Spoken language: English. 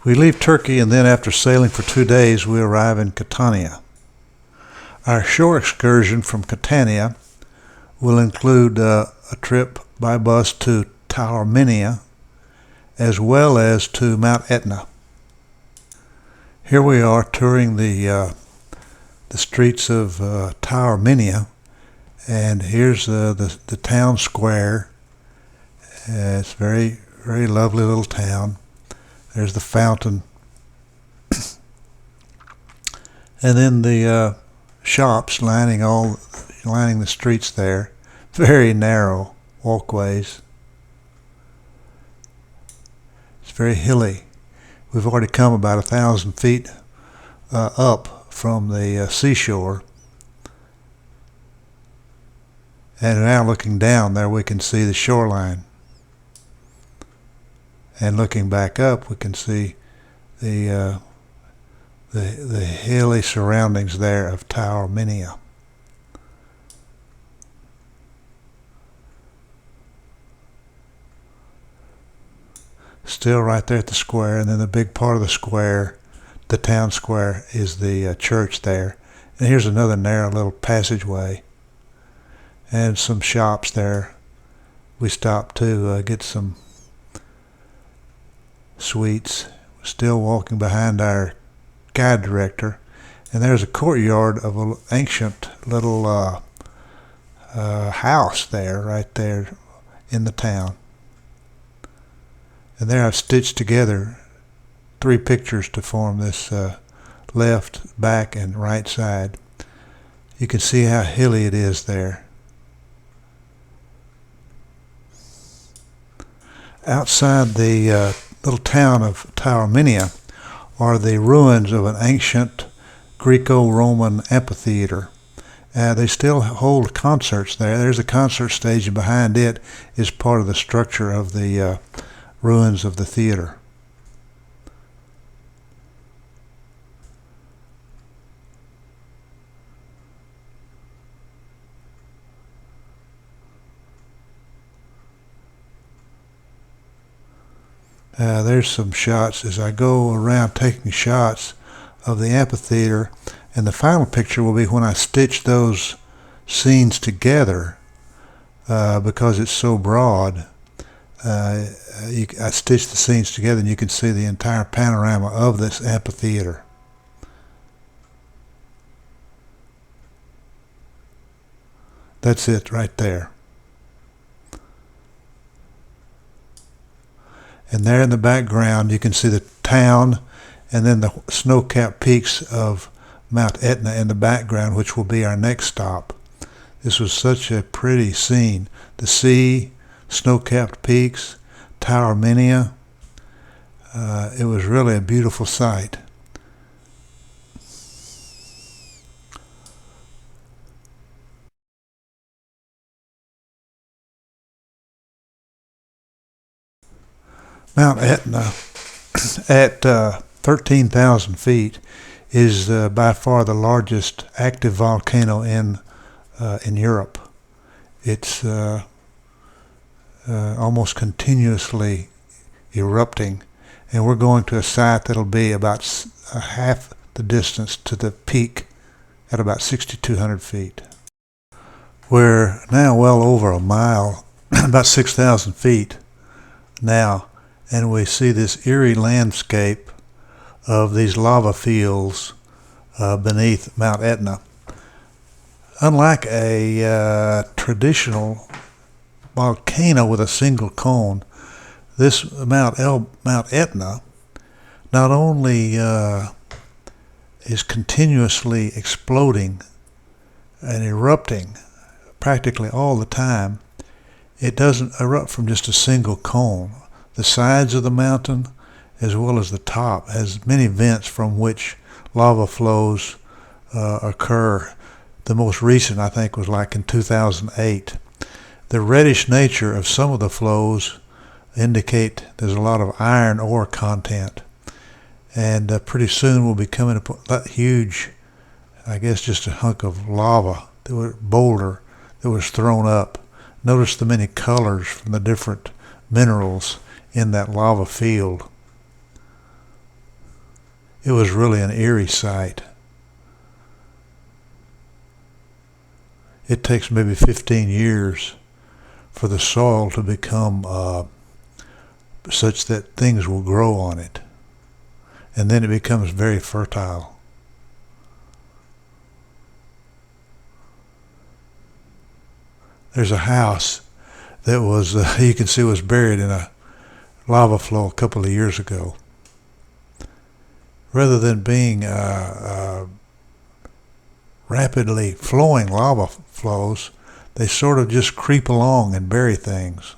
We leave Turkey, and then after sailing for 2 days, we arrive in Catania. Our shore excursion from Catania will include a trip by bus to Taormina, as well as to Mount Etna. Here we are touring the streets of Taormina, and here's the town square. It's very, very lovely little town. There's the fountain, and then the shops lining the streets there. Very narrow walkways. It's very hilly. We've already come about 1,000 feet up from the seashore, and now looking down there we can see the shoreline. And looking back up, we can see the hilly surroundings there of Taormina. Still right there at the square, and then the big part of the square, the town square, is the church there. And here's another narrow little passageway, and some shops there. We stopped to get some sweets. Still walking behind our guide director, and there's a courtyard of an ancient little house there, right there in the town. And there I've stitched together 3 pictures to form this left, back, and right side. You can see how hilly it is there. Outside the little town of Taormina are the ruins of an ancient Greco-Roman amphitheater. They still hold concerts there. There's a concert stage, and behind it is part of the structure of the ruins of the theater. There's some shots as I go around taking shots of the amphitheater, and the final picture will be when I stitch those scenes together because it's so broad. I stitch the scenes together, and you can see the entire panorama of this amphitheater. That's it right there. And there in the background you can see the town, and then the snow-capped peaks of Mount Etna in the background, which will be our next stop. This was such a pretty scene. The sea, snow-capped peaks, Taormina. It was really a beautiful sight. Mount Etna at 13,000 feet is by far the largest active volcano in Europe. It's almost continuously erupting, and we're going to a site that'll be about half the distance to the peak at about 6,200 feet. We're now well over a mile, about 6,000 feet now, and we see this eerie landscape of these lava fields beneath Mount Etna. Unlike a traditional volcano with a single cone, this Mount Etna not only is continuously exploding and erupting practically all the time, it doesn't erupt from just a single cone. The sides of the mountain, as well as the top, has many vents from which lava flows occur. The most recent, I think, was like in 2008. The reddish nature of some of the flows indicate there's a lot of iron ore content, and pretty soon we'll be coming upon that huge, I guess just a hunk of lava, boulder that was thrown up. Notice the many colors from the different minerals in that lava field. It was really an eerie sight. It takes maybe 15 years for the soil to become such that things will grow on it. And then it becomes very fertile. There's a house that was, you can see, was buried in a lava flow a couple of years ago. Rather than being rapidly flowing lava flows, they sort of just creep along and bury things.